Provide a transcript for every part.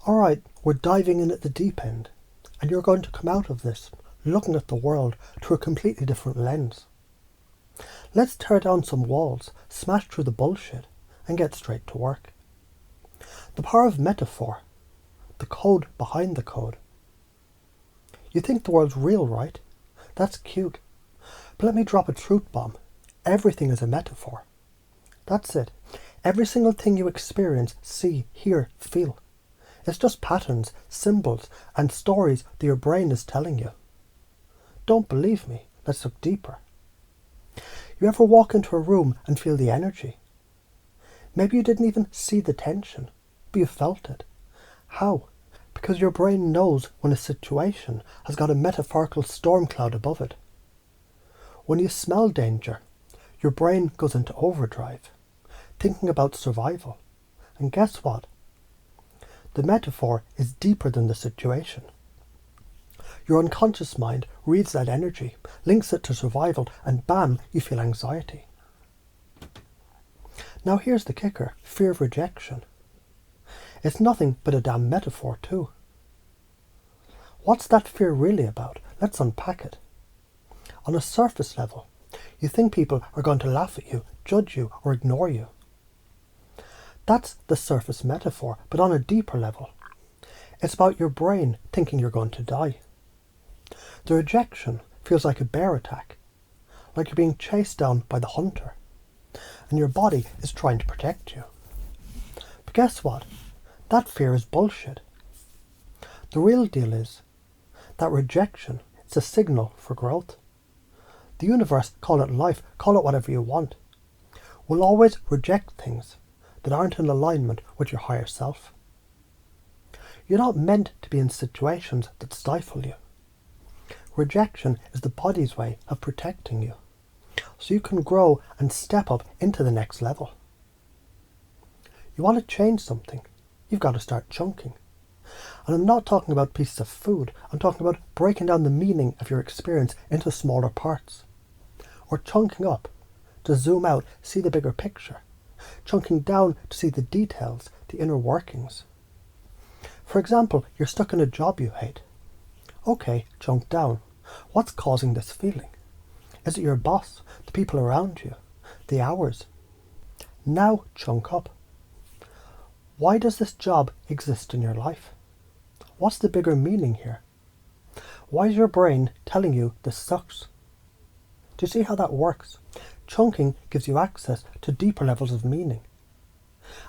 Alright, we're diving in at the deep end, and you're going to come out of this looking at the world through a completely different lens. Let's tear down some walls, smash through the bullshit, and get straight to work. The power of metaphor, the code behind the code. You think the world's real, right? That's cute. But let me drop a truth bomb. Everything is a metaphor. That's it. Every single thing you experience, see, hear, feel. It's just patterns, symbols, and stories that your brain is telling you. Don't believe me? Let's look deeper. You ever walk into a room and feel the energy? Maybe you didn't even see the tension, but you felt it. How? Because your brain knows when a situation has got a metaphorical storm cloud above it. When you smell danger, your brain goes into overdrive, thinking about survival. And guess what? The metaphor is deeper than the situation. Your unconscious mind reads that energy, links it to survival, and bam, you feel anxiety. Now here's the kicker, fear of rejection. It's nothing but a damn metaphor too. What's that fear really about? Let's unpack it. On a surface level, you think people are going to laugh at you, judge you, or ignore you. That's the surface metaphor, but on a deeper level, it's about your brain thinking you're going to die. The rejection feels like a bear attack, like you're being chased down by the hunter, and your body is trying to protect you. But guess what? That fear is bullshit. The real deal is that rejection is a signal for growth. The universe, call it life, call it whatever you want, will always reject things that aren't in alignment with your higher self. You're not meant to be in situations that stifle you. Rejection is the body's way of protecting you, so you can grow and step up into the next level. You want to change something, you've got to start chunking. And I'm not talking about pieces of food, I'm talking about breaking down the meaning of your experience into smaller parts. Or chunking up, to zoom out, see the bigger picture. Chunking down to see the details, the inner workings. For example, you're stuck in a job you hate. Okay, chunk down. What's causing this feeling? Is it your boss, the people around you, the hours? Now chunk up. Why does this job exist in your life? What's the bigger meaning here? Why is your brain telling you this sucks? Do you see how that works? Chunking gives you access to deeper levels of meaning.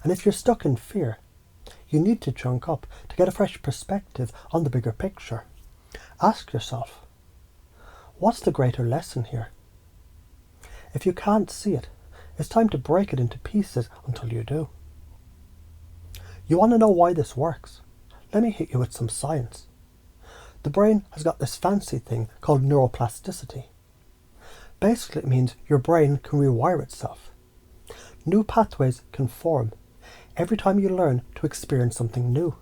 And if you're stuck in fear, you need to chunk up to get a fresh perspective on the bigger picture. Ask yourself, what's the greater lesson here? If you can't see it, it's time to break it into pieces until you do. You want to know why this works? Let me hit you with some science. The brain has got this fancy thing called neuroplasticity. Basically, it means your brain can rewire itself. New pathways can form every time you learn to experience something new.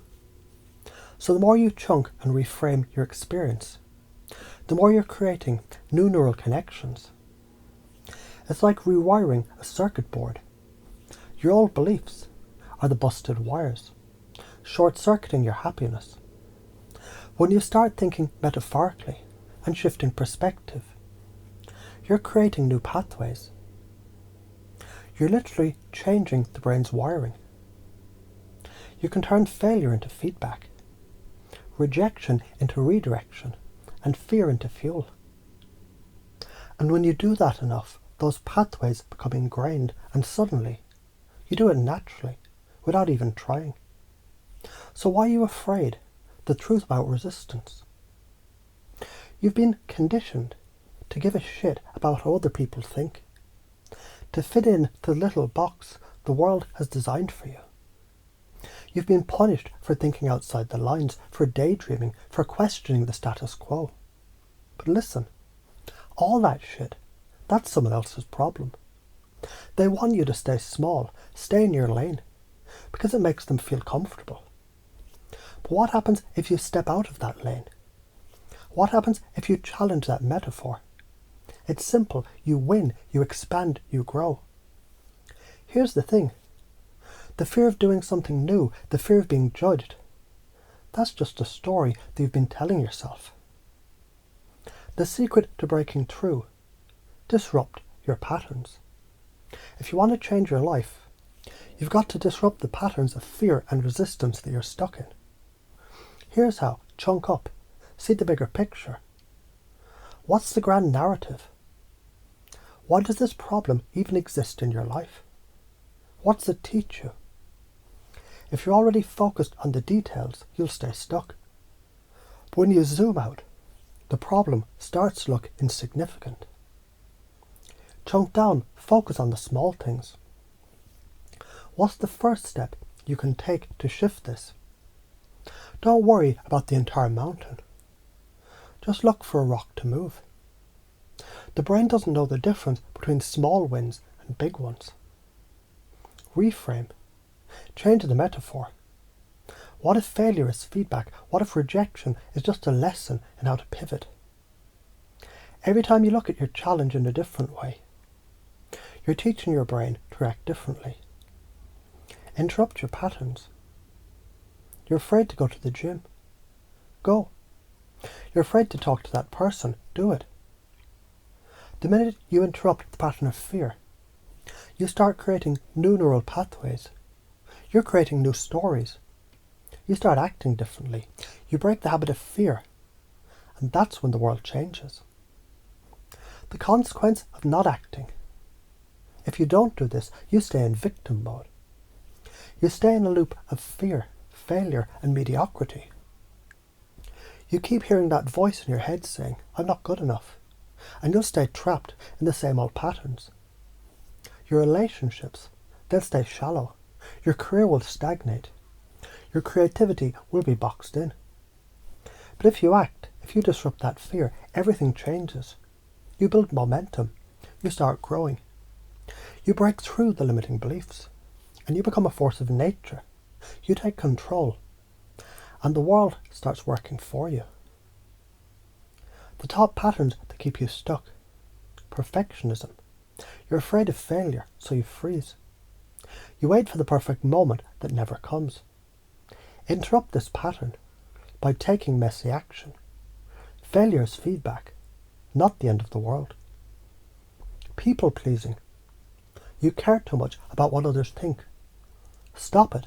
So the more you chunk and reframe your experience, the more you're creating new neural connections. It's like rewiring a circuit board. Your old beliefs are the busted wires, short-circuiting your happiness. When you start thinking metaphorically and shifting perspective, you're creating new pathways. You're literally changing the brain's wiring. You can turn failure into feedback, rejection into redirection, and fear into fuel. And when you do that enough, those pathways become ingrained, and suddenly you do it naturally, without even trying. So why are you afraid? The truth about resistance. You've been conditioned to give a shit about how other people think, to fit in the little box the world has designed for you. You've been punished for thinking outside the lines, for daydreaming, for questioning the status quo. But listen, all that shit, that's someone else's problem. They want you to stay small, stay in your lane, because it makes them feel comfortable. But what happens if you step out of that lane? What happens if you challenge that metaphor? It's simple. You win, you expand, you grow. Here's the thing. The fear of doing something new, the fear of being judged, That's just a story that you've been telling yourself. The secret to breaking through: disrupt your patterns. If you want to change your life, you've got to disrupt the patterns of fear and resistance that you're stuck in. Here's how. Chunk up. See the bigger picture. What's the grand narrative? Why does this problem even exist in your life? What's it teach you? If you're already focused on the details, you'll stay stuck. But when you zoom out, the problem starts to look insignificant. Chunk down, focus on the small things. What's the first step you can take to shift this? Don't worry about the entire mountain. Just look for a rock to move. The brain doesn't know the difference between small wins and big ones. Reframe. Change the metaphor. What if failure is feedback? What if rejection is just a lesson in how to pivot? Every time you look at your challenge in a different way, you're teaching your brain to react differently. Interrupt your patterns. You're afraid to go to the gym. Go. You're afraid to talk to that person. Do it. The minute you interrupt the pattern of fear, you start creating new neural pathways. You're creating new stories. You start acting differently. You break the habit of fear. And that's when the world changes. The consequence of not acting: if you don't do this, you stay in victim mode. You stay in a loop of fear, failure, and mediocrity. You keep hearing that voice in your head saying, "I'm not good enough," and you'll stay trapped in the same old patterns. Your relationships, they'll stay shallow. Your career will stagnate. Your creativity will be boxed in. But if you act, if you disrupt that fear, everything changes. You build momentum. You start growing. You break through the limiting beliefs, and you become a force of nature. You take control, and the world starts working for you. The top patterns that keep you stuck: perfectionism. You're afraid of failure, so you freeze. You wait for the perfect moment that never comes. Interrupt this pattern by taking messy action. Failure is feedback, not the end of the world. People pleasing. You care too much about what others think. Stop it.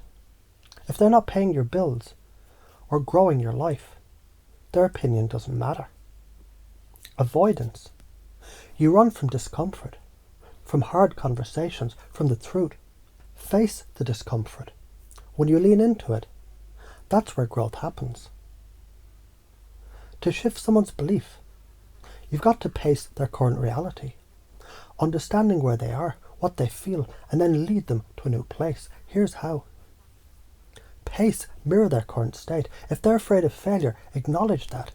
If they're not paying your bills or growing your life, their opinion doesn't matter. Avoidance. You run from discomfort, from hard conversations, from the truth. Face the discomfort. When you lean into it, that's where growth happens. To shift someone's belief, you've got to pace their current reality, understanding where they are, what they feel, and then lead them to a new place. Here's how. Pace, mirror their current state. If they're afraid of failure, acknowledge that.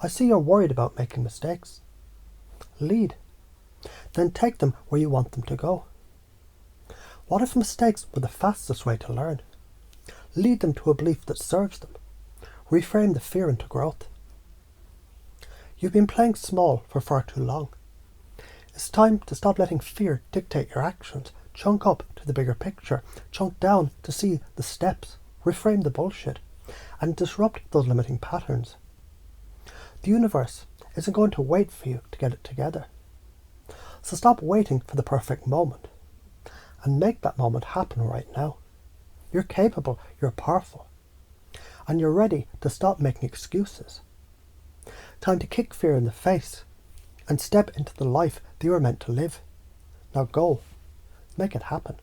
I see you're worried about making mistakes. Lead. Then take them where you want them to go. What if mistakes were the fastest way to learn? Lead them to a belief that serves them. Reframe the fear into growth. You've been playing small for far too long. It's time to stop letting fear dictate your actions. Chunk up to the bigger picture. Chunk down to see the steps. Reframe the bullshit. And disrupt those limiting patterns. The universe isn't going to wait for you to get it together. So stop waiting for the perfect moment and make that moment happen right now. You're capable, you're powerful, and you're ready to stop making excuses. Time to kick fear in the face and step into the life that you are meant to live. Now go, make it happen.